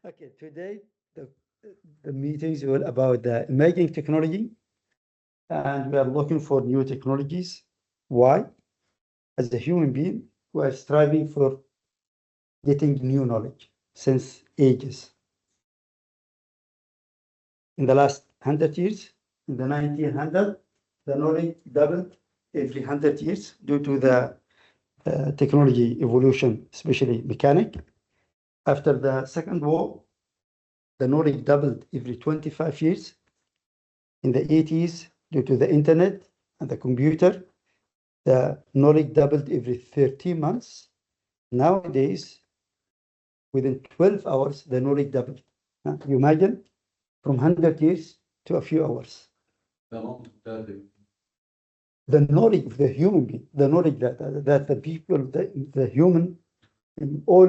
Okay, today the meetings will about the emerging technology, and we are looking for new technologies. Why? As a human being, we are striving for getting new knowledge since ages. In the last 100 years, in the 1900, the knowledge doubled every 100 years due to the technology evolution, especially mechanic. After the Second War, the knowledge doubled every 25 years. In the 80s, due to the internet and the computer, the knowledge doubled every 13 months. Nowadays, within 12 hours, the knowledge doubled. You imagine from 100 years to a few hours. The knowledge of the human being, the knowledge that the people, the human, in all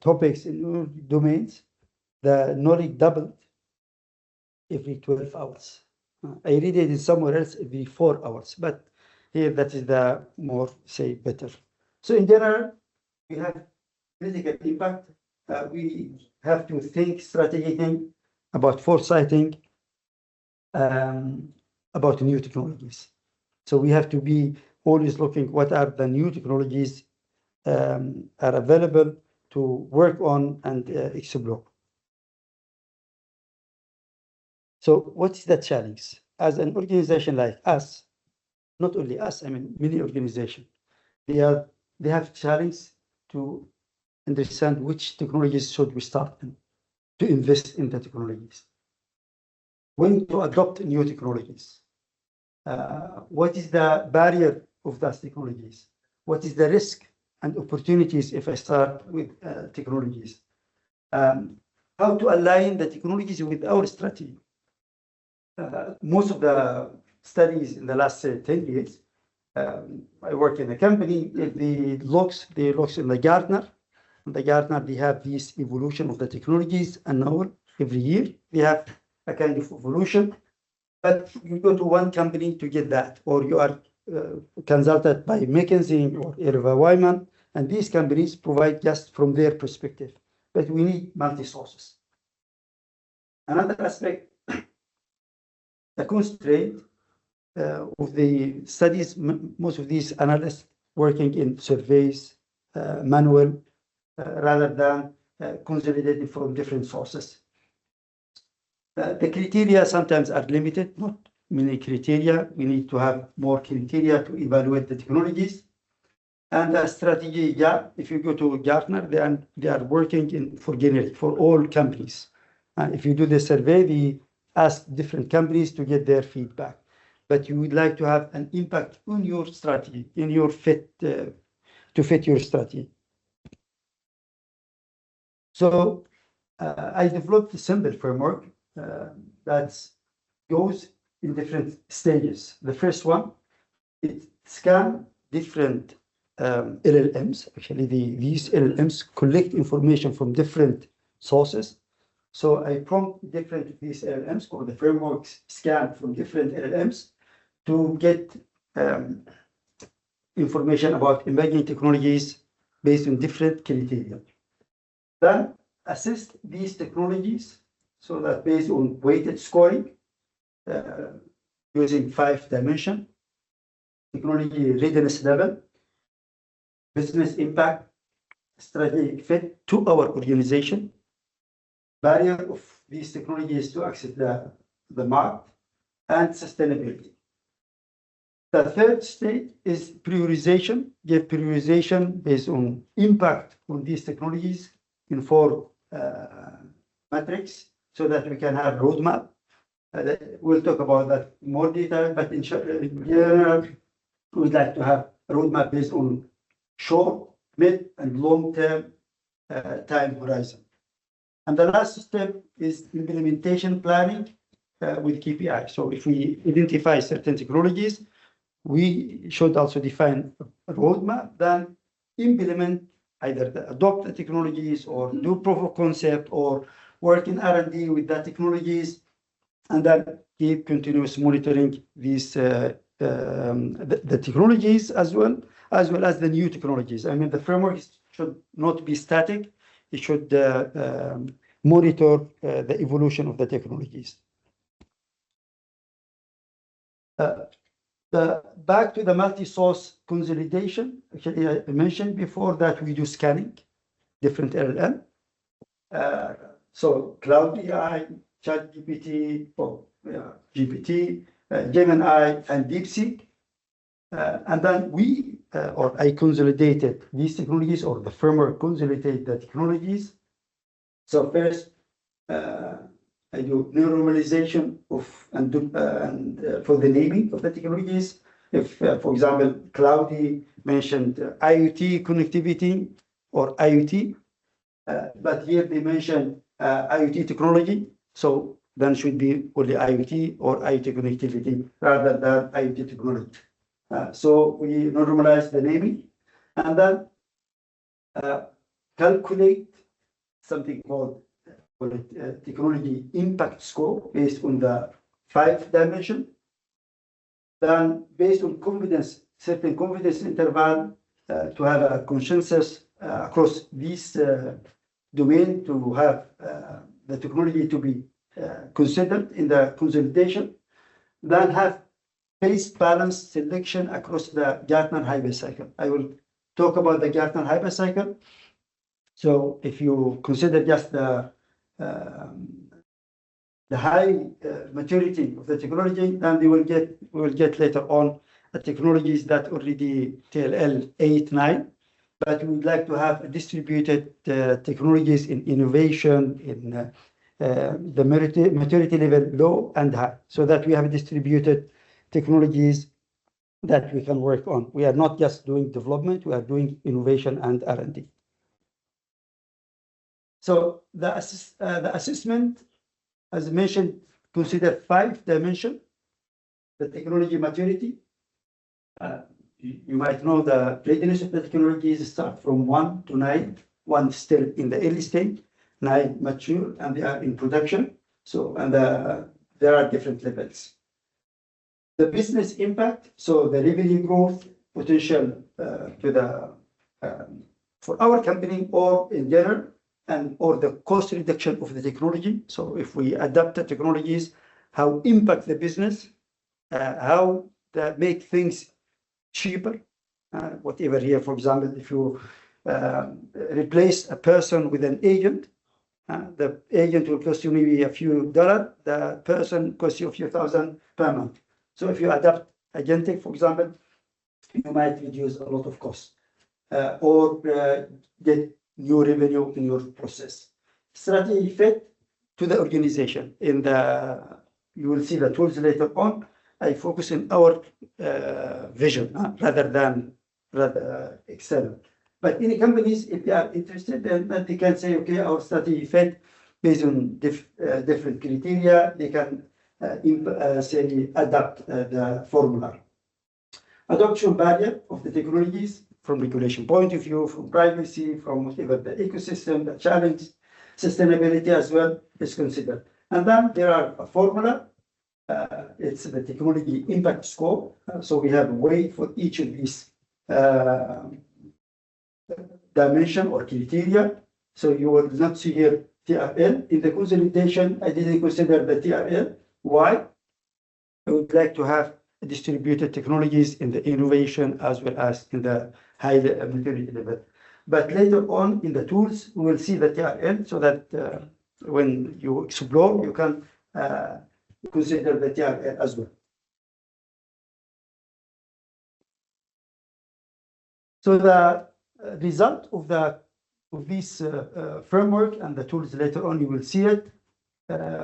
topics, in all domains, the knowledge doubled every 12 hours. I read it in somewhere else every 4 hours, but here that is the more, say, better. So in general, we have critical impact. We have to think strategically about foresighting about new technologies. So we have to be always looking what are the new technologies are available to work on and explore. So what is the challenge? As an organization like us, not only us, I mean many organizations, they have challenge to understand which technologies should we start in, to invest in the technologies. When to adopt new technologies? What is the barrier of those technologies? What is the risk and opportunities if I start with technologies? How to align the technologies with our strategy? Most of the studies in the last 10 years, I work in a company, they looks in the Gartner. In the Gartner, they have this evolution of the technologies, and now every year they have a kind of evolution. But you go to one company to get that, or you are consulted by McKinsey or Irva Wyman, and these companies provide just from their perspective. But we need multi-sources. Another aspect, the constraint of the studies, most of these analysts working in surveys, manual, rather than consolidated from different sources. The criteria sometimes are limited, not many criteria. We need to have more criteria to evaluate the technologies. And a strategy gap, if you go to Gartner, they are working for generic, for all companies. If you do the survey, they ask different companies to get their feedback. But you would like to have an impact on your strategy, in your to fit your strategy. So I developed a simple framework that goes in different stages. The first one, it scans different LLMs. Actually, these LLMs collect information from different sources. So I prompt different these LLMs, or the frameworks scan from different LLMs to get information about emerging technologies based on different criteria. Then assist these technologies so that based on weighted scoring using 5 dimensions, technology readiness level, business impact, strategic fit to our organization, barrier of these technologies to access the market, and sustainability. The third stage is prioritization. Give prioritization based on impact on these technologies in 4 metrics so that we can have roadmap. We'll talk about that in more detail, but in general, we would like to have a roadmap based on short, mid, and long-term time horizon. And the last step is implementation planning with KPI. So if we identify certain technologies, we should also define a roadmap, then implement either adopt the technologies or do proof of concept or work in R&D with the technologies, and then keep continuous monitoring these the technologies as well as the new technologies. I mean, the framework should not be static. it should monitor the evolution of the technologies. Back to the multi-source consolidation. Actually, I mentioned before that we do scanning, different LLM. So Cloud AI, ChatGPT, or GPT, Gemini, and DeepSeek. And then we, or I consolidated these technologies, or the firmware consolidated the technologies. So first, I do normalization of and for the naming of the technologies. If, for example, Cloudy mentioned IoT connectivity or IoT, but here they mentioned IoT technology, so then should be only IoT or IoT connectivity rather than IoT technology. So we normalize the naming and then calculate something called technology impact score based on the 5 dimension. Then based on confidence, certain confidence interval to have a consensus across this domain to have the technology to be considered in the consolidation. Then have base balance selection across the Gartner hypercycle. I will talk about the Gartner hypercycle. So if you consider just the high maturity of the technology, then we will get later on the technologies that already TLL 8, 9, but we would like to have distributed technologies in innovation, in the maturity level low and high, so that we have distributed technologies that we can work on. We are not just doing development, we are doing innovation and R&D. So the assessment, as I mentioned, consider 5 dimensions. The technology maturity. You might know the readiness of the technologies start from 1 to 9. 1 still in the early stage, 9 mature, and they are in production. So, and there are different levels. The business impact, so the revenue growth potential to the for our company or in general, and or the cost reduction of the technology. So if we adapt the technologies, how impact the business, how that make things cheaper, whatever here, for example, if you replace a person with an agent, the agent will cost you maybe a few dollars, the person costs you a few thousand per month. So if you adapt agentic, for example, you might reduce a lot of costs or get new revenue in your process. Strategy fit to the organization. In the, you will see the tools later on. I focus on our vision rather than external. But in companies, if they are interested, then they can say, okay, our strategy fit based on different criteria. They can say adapt the formula. Adoption barrier of the technologies from regulation point of view, from privacy, from whatever the ecosystem, the challenge, sustainability as well is considered. And then there are a formula. It's the technology impact score. So we have a way for each of these dimension or criteria. So you will not see here TRL. In the consolidation, I didn't consider the TRL. Why? I would like to have distributed technologies in the innovation as well as in the high maturity level. But later on in the tools, we will see the TRL so that when you explore, you can consider the TRL as well. So the result of this framework and the tools later on, you will see it.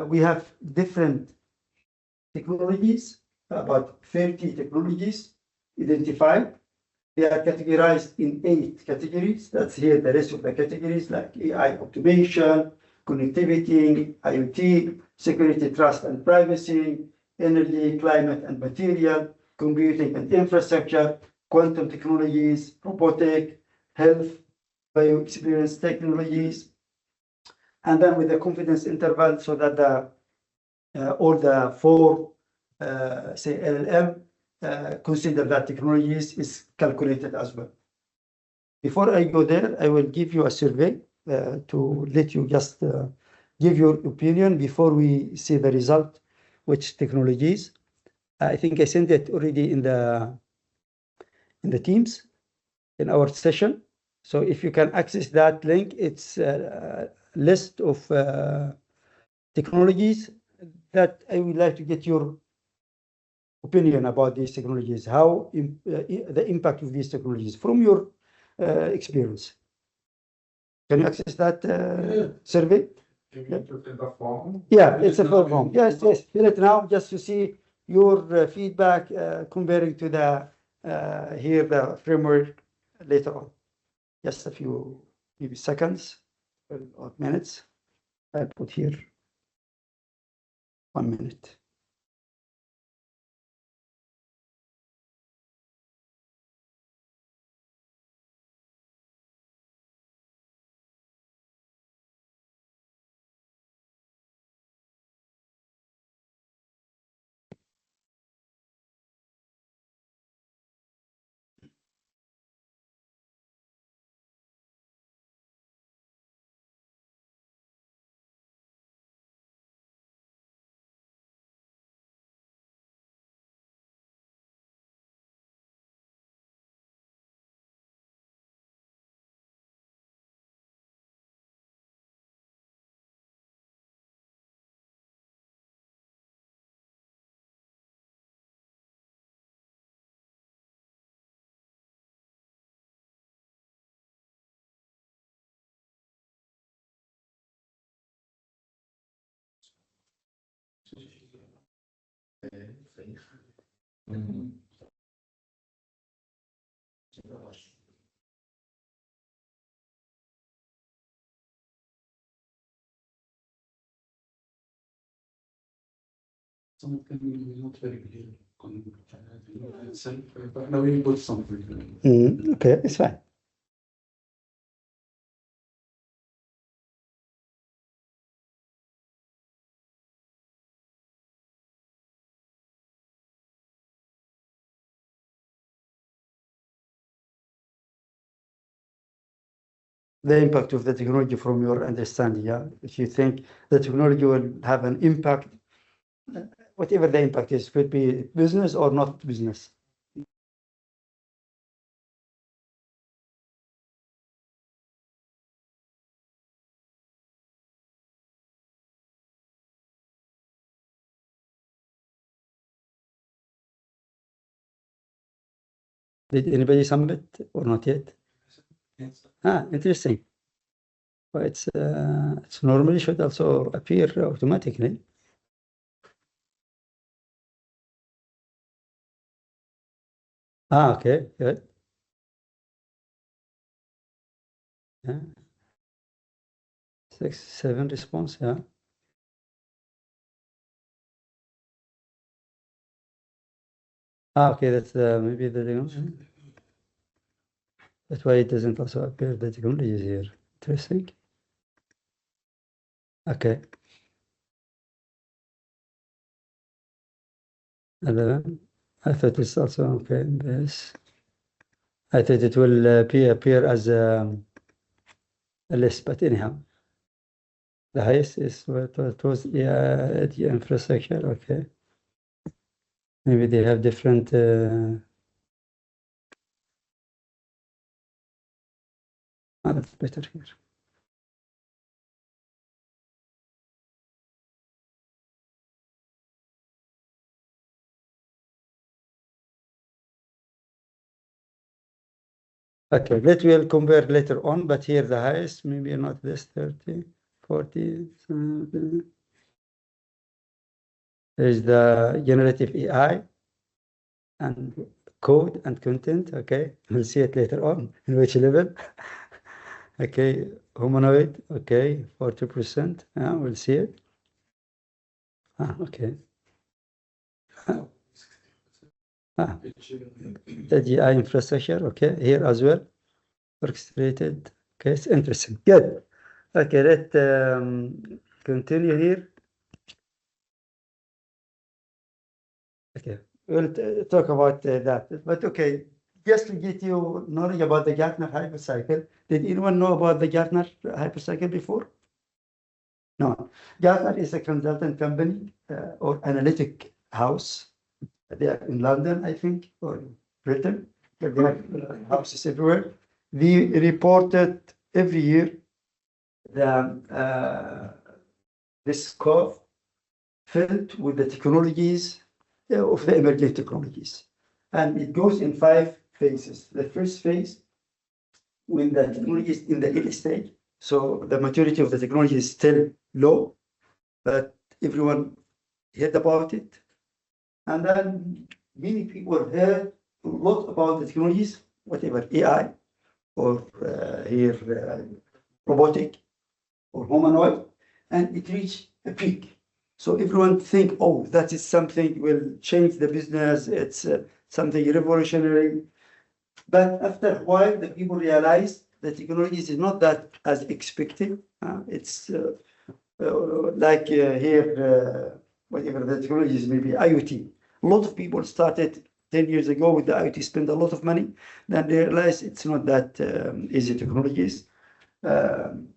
We have different technologies, about 30 technologies identified. They are categorized in 8 categories. That's here the rest of the categories like AI automation, connectivity, IoT, security, trust and privacy, energy, climate and material, computing and infrastructure, quantum technologies, robotic, health, bio experience technologies, and then with the confidence interval so that the all the 4 say LLM consider that technologies is calculated as well. Before I go there, I will give you a survey to let you just give your opinion before we see the result, which technologies. I think I sent it already in the Teams in our session. So if you can access that link, it's a list of technologies that I would like to get your opinion about these technologies, how the impact of these technologies from your experience. Can you access that survey? Yeah, it's a form. Yes, fill it now just to see your feedback comparing to the here the framework later on. Just a few maybe seconds or minutes. I put here 1 minute. Something not very clear. But now we put something. Okay, it's fine. The impact of the technology from your understanding, yeah. If you think the technology will have an impact, whatever the impact is, could be business or not business. Did anybody submit or not yet? Yes. Interesting. Well, it's normally should also appear automatically. Okay, good. Yeah. 6, 7 response, yeah. Okay, that's maybe the that's why it doesn't also appear the technology is here. Interesting. Okay. 11. I thought it's also okay. Yes. I thought it will appear as a list, but anyhow, the highest is what it was. Yeah, the infrastructure. Okay. Maybe they have different. That's better here. Okay, that we'll compare later on, but here the highest, maybe not this 30, 40. There's the generative AI and code and content. Okay, we'll see it later on in which level. Okay, humanoid. Okay, 40%. Yeah, we'll see it. Okay. The GI infrastructure. Okay, here as well. Orchestrated. Okay, it's interesting. Good. Okay, let's continue here. Okay, we'll talk about that. But okay, just to get you knowledge about the Gartner hypercycle, did anyone know about the Gartner hypercycle before? No. Gartner is a consultant company or analytic house. They are in London, I think, or Britain, but they have houses everywhere. They reported every year this curve filled with the technologies of the emerging technologies. And it goes in 5 phases. The first phase, when the technology is in the early stage, so the maturity of the technology is still low, but everyone heard about it. And then many people heard a lot about the technologies, whatever, AI, or robotic, or humanoid, and it reached a peak. So everyone think, oh, that is something will change the business. It's something revolutionary. But after a while, the people realized the technologies is not that as expected. It's like here, whatever the technologies, maybe IoT. A lot of people started 10 years ago with the IoT, spend a lot of money. Then they realized it's not that easy technologies. And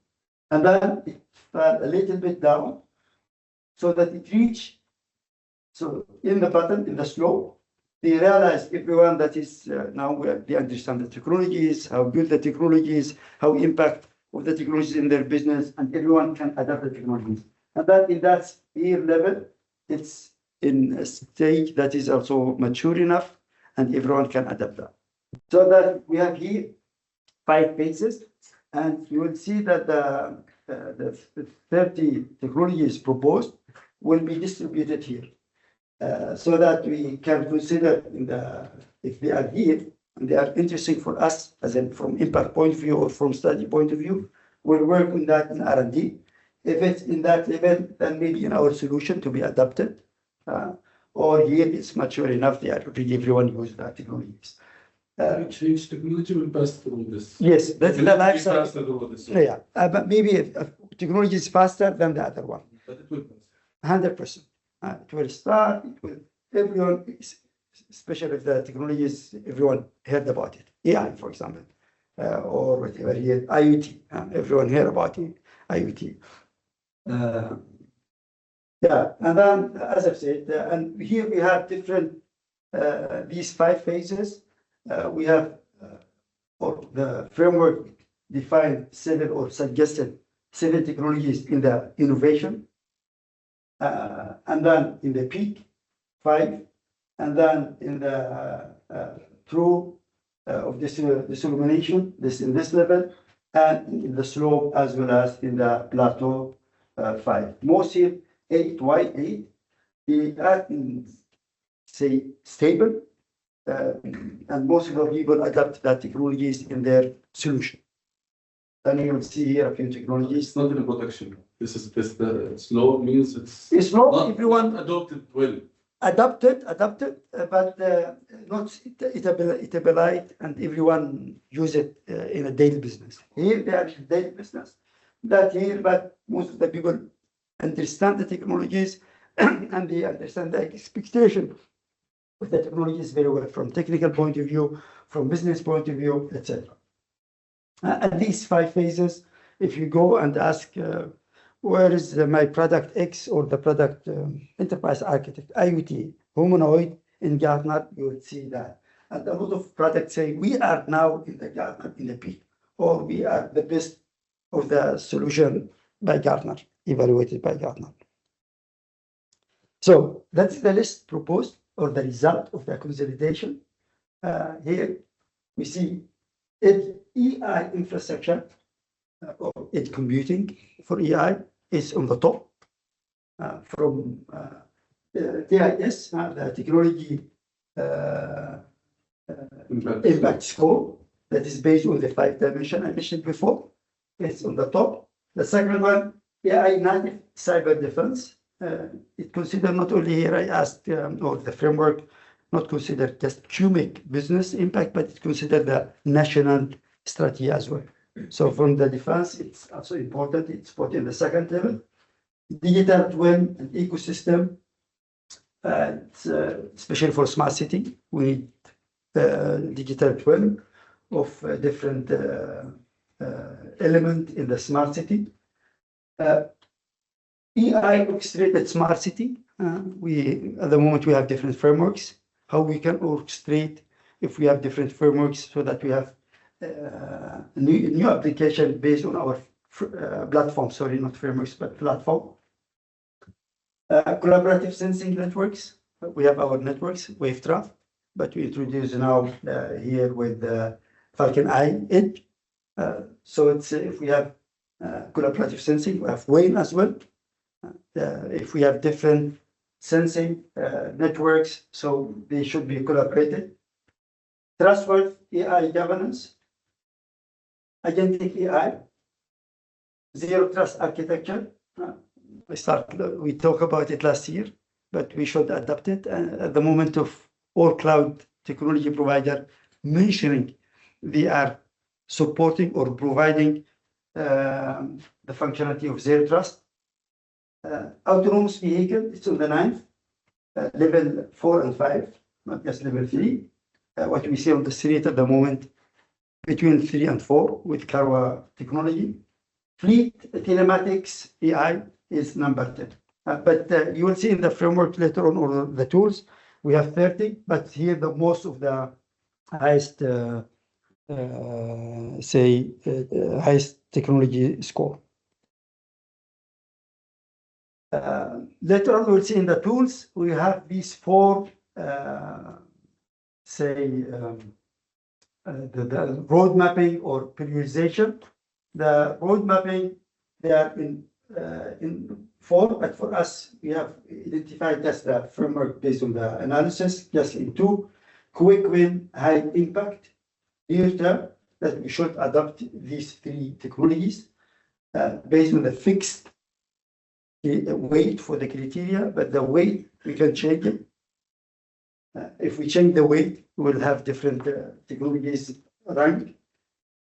then it fell a little bit down so that it reached, so in the bottom, in the slope, they realized everyone that is now they understand the technologies, how good the technologies, how impact of the technologies in their business, and everyone can adapt the technologies. And that in that year level, it's in a stage that is also mature enough, and everyone can adapt that. So that we have here 5 phases, and you will see that the 30 technologies proposed will be distributed here. So that we can consider if they are here and they are interesting for us, as in from impact point of view or from study point of view, we'll work on that in R&D. If it's in that level, then maybe in our solution to be adapted. Or here it's mature enough, they are already everyone use that technologies. Each technology will pass through this. Yes, that's the life cycle. Yeah. Yeah, but maybe if technology is faster than the other one. But it will pass. 100%. It will start, it will, everyone, especially if the technologies, everyone heard about it. AI, for example, or whatever here, IoT, everyone heard about it, IoT. Yeah, and then, as I've said, and here we have different, these 5 phases. We have, or the framework defined 7 or suggested 7 technologies in the innovation. And then in the peak, 5, and then in the true of this illumination, in this level, and in the slope as well as in the plateau, 5. Most here, 8, why 8? They are say stable, and most of the people adapt that technologies in their solution. Then you will see here a few technologies. It's not in production. This is the slow means it's slow. not Everyone adopted well. Adapted, but not stabilized, and everyone use it in a daily business. Here they are in daily business. That here, but most of the people understand the technologies and they understand the expectation of the technologies very well from technical point of view, from business point of view, etc. At these 5 phases, if you go and ask, where is my product X or the product enterprise architect, IoT, humanoid in Gartner, you will see that. And a lot of products say, we are now in the Gartner, in the peak, or we are the best of the solution by Gartner, evaluated by Gartner. So that's the list proposed, or the result of the consolidation. Here we see AI infrastructure, or edge computing for AI is on the top. From TIS, the technology impact score, that is based on the 5 dimension I mentioned before. It's on the top. The second one, AI native cyber defense. It considered not only here, I asked, or the framework, not consider just QMIC business impact, but it considered the national strategy as well. So from the defense, it's also important. It's put in the second level. Digital twin and ecosystem, especially for smart city, we need digital twin of different element in the smart city. AI orchestrated smart city. We at the moment we have different frameworks. How we can orchestrate if we have different frameworks so that we have new application based on our platform. Sorry, not frameworks, but platform. Collaborative sensing networks. We have our networks, Wavetraf, but we introduce now here with Falcon Eye Edge. So it's if we have collaborative sensing, we have Wayne as well. If we have different sensing networks, so they should be collaborated. Trustworthy AI governance, agentic AI, zero trust architecture. We talked about it last year, but we should adapt it. At the moment of all cloud technology provider mentioning they are supporting or providing the functionality of zero trust. Autonomous vehicle, it's on the 9th, level 4 and 5, not just level 3. What we see on the street at the moment, between 3 and 4 with Carwa technology. Fleet telematics AI is number 10. But you will see in the framework later on, or the tools, we have 30, but here the most of the highest, highest technology score. Later on, we'll see in the tools, we have these 4, the road mapping or prioritization. The road mapping, they are in 4, but for us, we have identified just the framework based on the analysis, just in 2. Quick win, high impact, near term, that we should adopt these 3 technologies based on the fixed weight for the criteria, but the weight, we can change it. If we change the weight, we'll have different technologies ranked.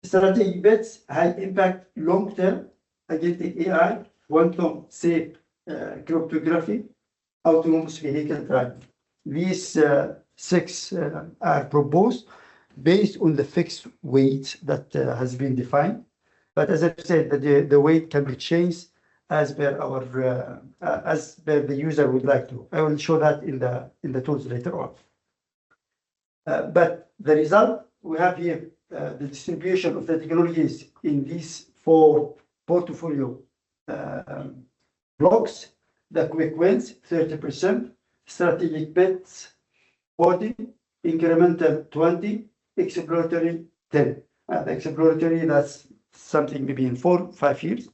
Strategic bets, high impact, long term, agentic AI, quantum safe cryptography, autonomous vehicle driving. These 6 are proposed based on the fixed weight that has been defined. But as I said, the weight can be changed as per our as per the user would like to. I will show that in the tools later on. But the result we have here, the distribution of the technologies in these 4 portfolio blocks. The quick wins 30%, strategic bets 40, incremental 20, exploratory 10. The exploratory, that's something maybe in 4-5 years.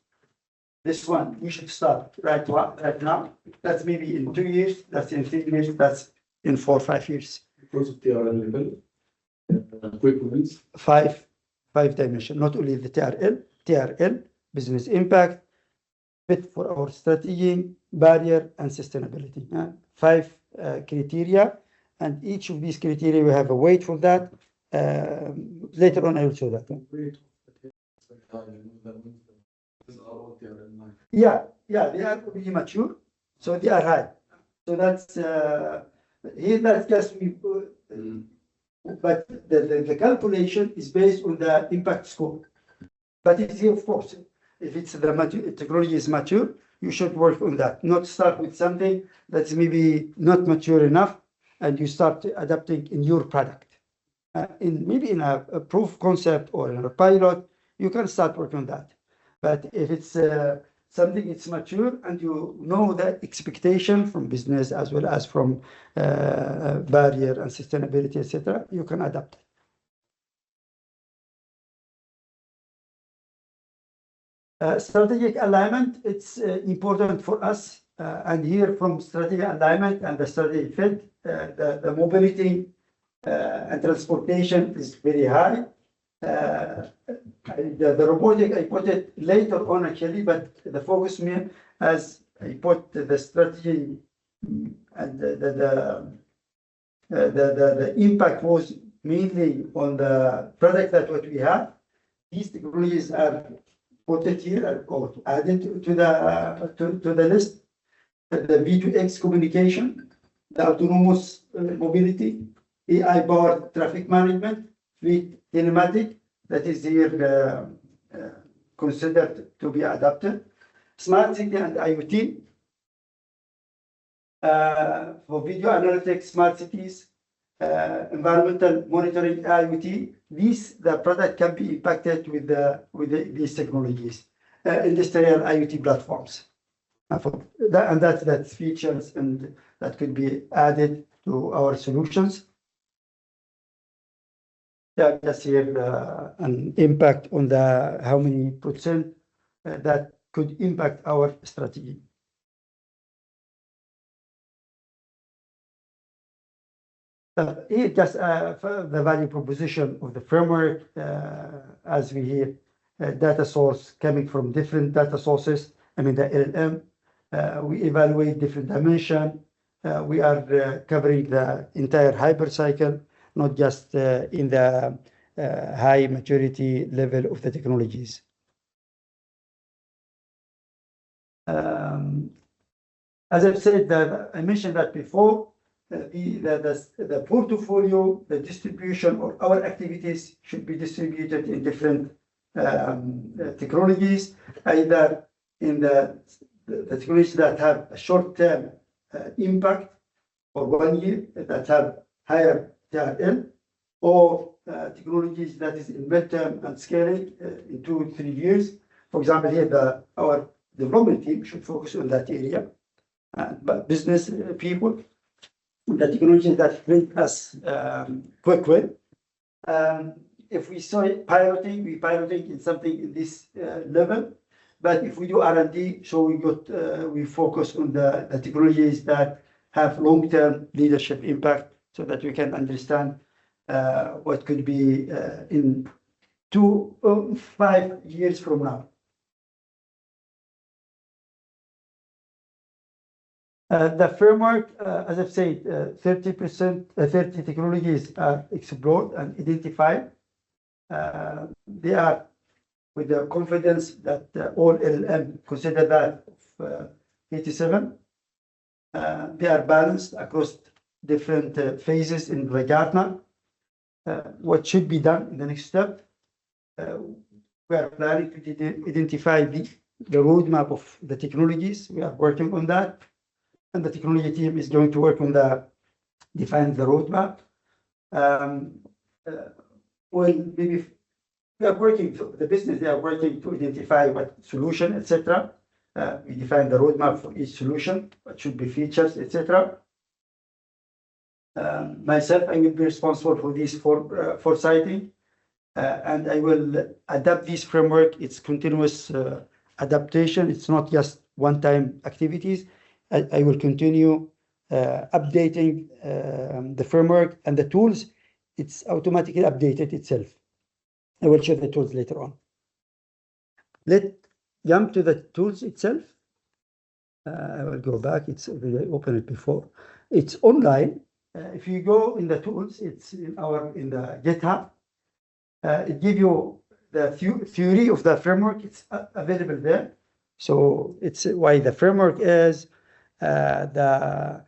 This one we should start right now. That's maybe in 2 years. That's in 3 years. That's in 4-5 years. Because of TRL level, quick wins. 5 dimension. Not only the TRL, business impact, fit for our strategy, barrier, and sustainability. 5 criteria, and each of these criteria we have a weight for that. Later on, I will show that. Yeah, they are already mature, so they are high. So that's here. That's just we. But the calculation is based on the impact score. But it's here, of course, if it's the technology is mature, you should work on that. Not start with something that's maybe not mature enough, and you start adapting in your product. Maybe in a proof concept or in a pilot, you can start working on that. But if it's something it's mature and you know the expectation from business as well as from barrier and sustainability, etc., you can adapt. Strategic alignment, it's important for us. And here from strategic alignment and the strategic fit, the mobility and transportation is very high. The robotic, I put it later on actually, but the focus me as I put the strategy and the impact was mainly on the product that what we have. These technologies are put it here or added to the list. The V2X communication, the autonomous mobility, AI-powered traffic management, fleet telematic, that is here considered to be adopted. Smart city and IoT, for video analytics, smart cities, environmental monitoring, IoT. The product can be impacted with these technologies, industrial IoT platforms. That's features and that could be added to our solutions. Yeah, just here an impact on the how many percent that could impact our strategy. Here just the value proposition of the framework, as we hear, data source coming from different data sources. I mean the LLM. We evaluate different dimension. We are covering the entire hyper cycle, not just in the high maturity level of the technologies. As I've said, I mentioned that before, the portfolio, the distribution of our activities should be distributed in different technologies, either in the technologies that have a short-term impact for 1 year, that have higher TRL, or technologies that is in midterm and scaling in 2 or 3 years. For example, here our development team should focus on that area. But business people, the technologies that bring us quick win. If we saw piloting, we piloting in something in this level. But if we do R&D, so we focus on the technologies that have long-term leadership impact, so that we can understand what could be in 5 years from now. The framework, as I've said, 30 technologies are explored and identified. They are with the confidence that all LLM consider that of 87. They are balanced across different phases in the Gartner. What should be done in the next step? We are planning to identify the roadmap of the technologies. We are working on that. And the technology team is going to work on define the roadmap. Well, maybe we are working, the business, they are working to identify what solution, etc. We define the roadmap for each solution, what should be features, etc. Myself, I will be responsible for this foresighting, and I will adapt this framework. It's continuous adaptation. It's not just one-time activities. I will continue updating the framework and the tools. It's automatically updated itself. I will show the tools later on. Let's jump to the tools itself. I will go back. I opened it before. It's online. If you go in the tools, it's in the GitHub. It gives you the theory of the framework. It's available there. So it's why the framework is the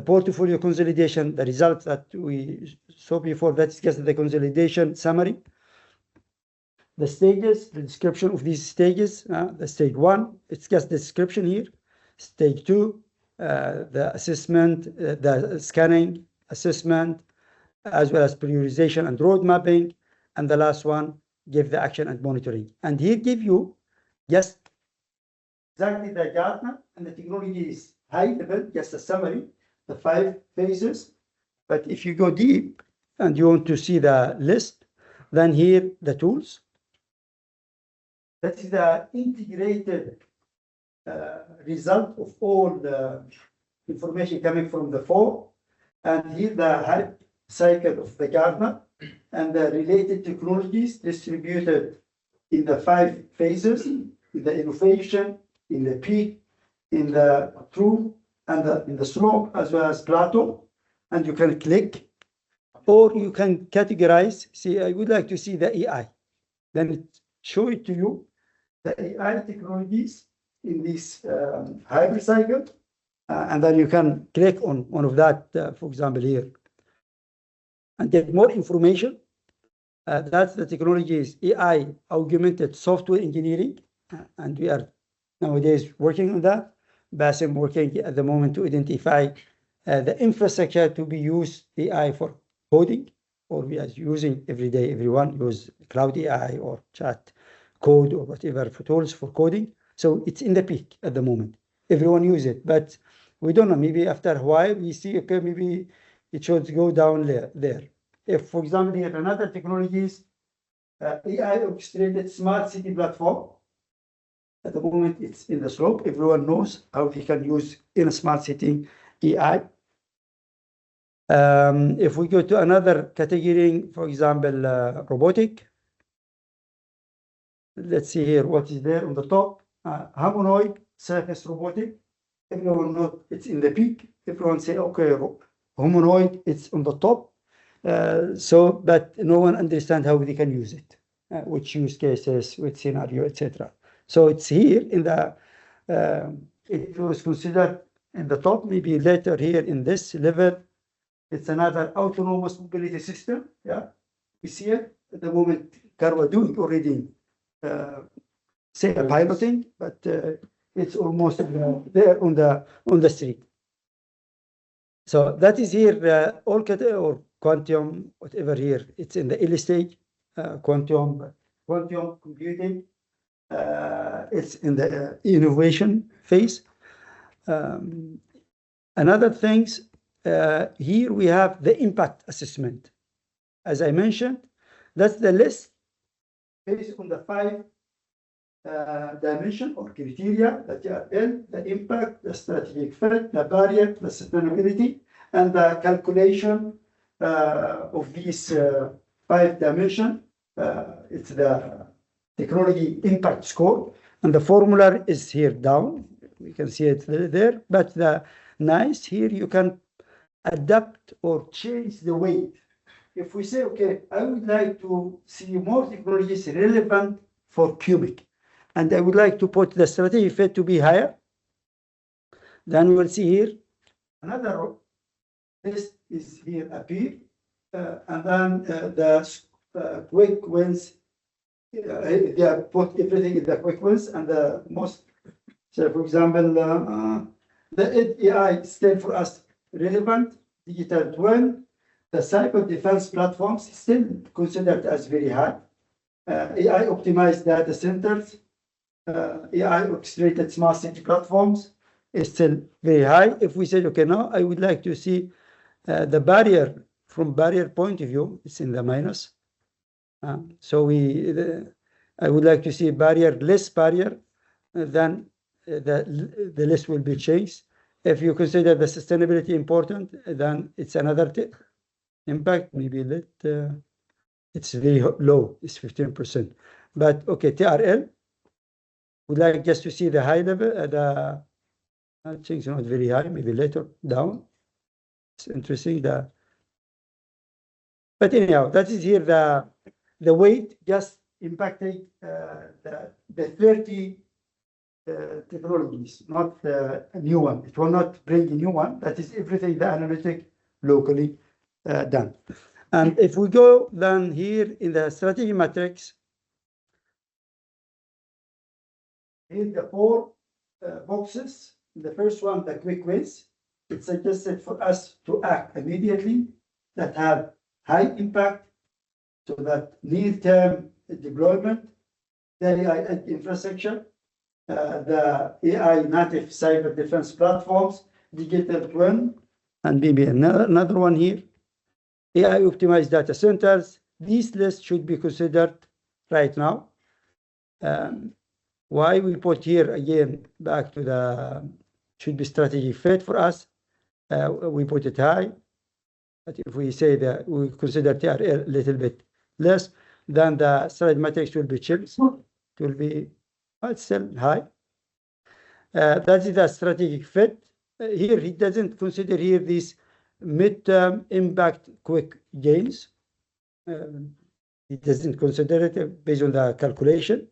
portfolio consolidation, the results that we saw before. That's just the consolidation summary. The stages, the description of these stages. The stage 1, it's just the description here. Stage 2, the assessment, the scanning, assessment, as well as prioritization and road mapping. And the last one, give the action and monitoring. And here give you just exactly the Gartner and the technology is high level, just a summary, the 5 phases. But if you go deep and you want to see the list, then here the tools. That is the integrated result of all the information coming from the 4. And here the hype cycle of the Gartner and the related technologies distributed in the 5 phases, in the innovation, in the peak, in the trough, and in the slope, as well as plateau. And you can click, or you can categorize. See, I would like to see the AI. Then it show it to you, the AI technologies in this hyper cycle. And then you can click on one of that, for example, here. and get more information. That's the technology is AI augmented software engineering, and we are nowadays working on that. Basim working at the moment to identify the infrastructure to be used AI for coding, or we are using every day. Everyone use cloud AI or chat code or whatever for tools for coding. So it's in the peak at the moment. Everyone use it, but we don't know. Maybe after a while we see, okay, maybe it should go down there. If, for example, here another technologies, AI orchestrated smart city platform. At the moment, it's in the slope. Everyone knows how they can use in a smart city AI. If we go to another category, for example, robotic. Let's see here what is there on the top. Humanoid surface robotic. Everyone knows it's in the peak. Everyone say, okay, humanoid, it's on the top. But no one understands how they can use it, which use cases, which scenario, etc. So it's here in the, it was considered in the top, maybe later here in this level, it's another autonomous mobility system. Yeah, we see it at the moment. Carwa doing already, say piloting, but it's almost there on the street. So that is here all or quantum, whatever here. It's in the early stage, quantum computing. It's in the innovation phase. Another things, here we have the impact assessment. As I mentioned, that's the list based on the 5 dimension or criteria that are in the impact, the strategic fit, the barrier, the sustainability, and the calculation of these 5 dimension. It's the technology impact score, and the formula is here down. We can see it there, but the nice here you can adapt or change the weight. If we say, okay, I would like to see more technologies relevant for QMIC, and I would like to put the strategic fit to be higher, then we will see here another row. This is here appear, and then the quick wins. They are put everything in the quick wins, and the most. So, for example, the AI still for us relevant. Digital twin, the cyber defense platforms still considered as very high. AI optimized data centers, AI orchestrated smart city platforms is still very high. If we said, okay, now I would like to see the barrier from barrier point of view, it's in the minus. So I would like to see barrier, less barrier, then the list will be changed. If you consider the sustainability important, then it's another impact. Maybe that it's very low, it's 15%. But okay, TRL, would like just to see the high level. I think it's not very high, maybe later down. It's interesting. But anyhow, that is here the weight just impacting the 30 technologies, not a new one. It will not bring a new one. That is everything the analytic locally done. And if we go then here in the strategy matrix, here the 4 boxes. The first one, the quick wins. It's suggested for us to act immediately that have high impact, so that near-term deployment, the AI infrastructure, the AI native cyber defense platforms, digital twin, and maybe another one here, AI optimized data centers. These lists should be considered right now. Why we put here again back to the should be strategy fit for us. We put it high, but if we say that we consider TRL a little bit less, then the strategy matrix will be chipped. It will be still high. That is the strategic fit. Here he doesn't consider here these mid-term impact quick gains. He doesn't consider it based on the calculation.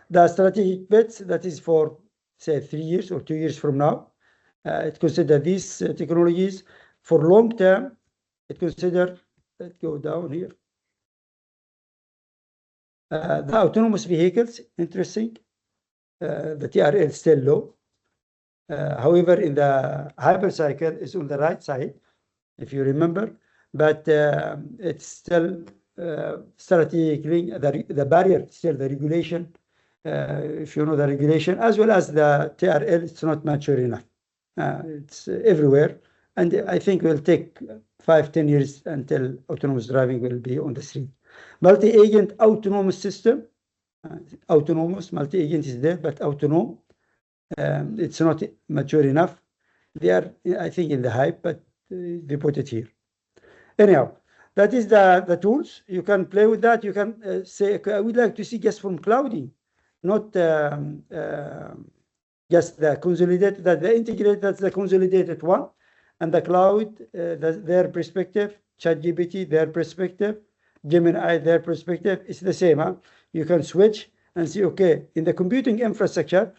The strategic bets, that is for say 3 years or 2 years from now, it considers these technologies for long term. it consider, let's go down here. The autonomous vehicles, interesting. The TRL is still low. However, in the hypercycle is on the right side, if you remember, but it's still strategically the barrier, still the regulation. If you know the regulation, as well as the TRL, it's not mature enough. It's everywhere, and I think it will take 5-10 years until autonomous driving will be on the street. Multi-agent autonomous system, autonomous multi-agent is there, but autonomous, it's not mature enough. They are, I think, in the hype, but they put it here. Anyhow, that is the tools. You can play with that. You can say, okay, I would like to see just from clouding, not just the consolidated, that the integrated, that's the consolidated one, and the cloud, their perspective, ChatGPT, their perspective, Gemini, their perspective, it's the same. Huh? You can switch and see, okay, in the computing infrastructure,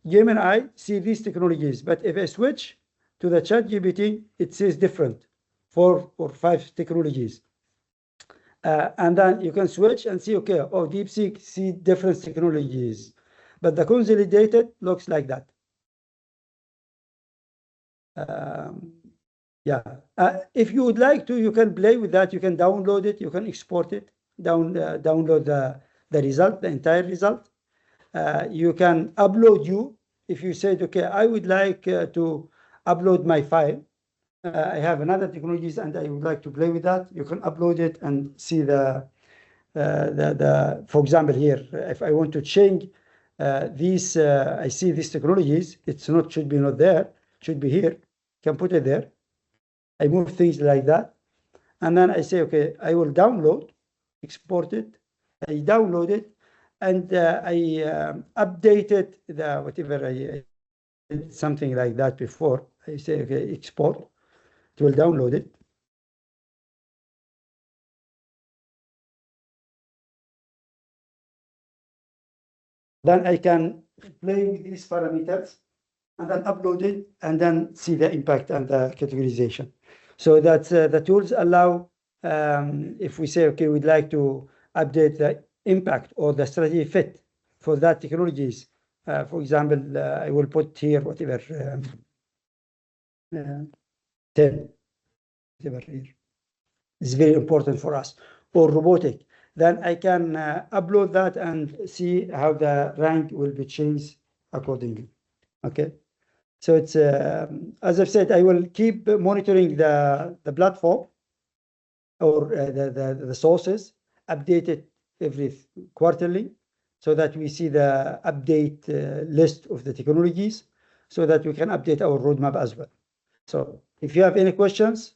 Gemini see these technologies, but if I switch to the ChatGPT, it says different, 4 or 5 technologies. And then you can switch and see, okay, oh, DeepSeek see different technologies, but the consolidated looks like that. Yeah, if you would like to, you can play with that. You can download it, you can export it, download the result, the entire result. You can upload if you said, okay, I would like to upload my file. I have another technologies and I would like to play with that. You can upload it and see the for example, here, if I want to change these, I see these technologies, it's not, should be not there, should be here, can put it there. I move things like that. And then I say, okay, I will download, export it, I download it, and I updated the whatever I did something like that before. I say, okay, export, it will download it. Then I can play with these parameters and then upload it and then see the impact and the categorization. So that the tools allow, if we say, okay, we'd like to update the impact or the strategy fit for that technologies. For example, I will put here whatever 10, whatever here is very important for us, or robotic. Then I can upload that and see how the rank will be changed accordingly. Okay. So it's, as I've said, I will keep monitoring the platform or the sources, update it every quarterly, so that we see the update list of the technologies, so that we can update our roadmap as well. So if you have any questions,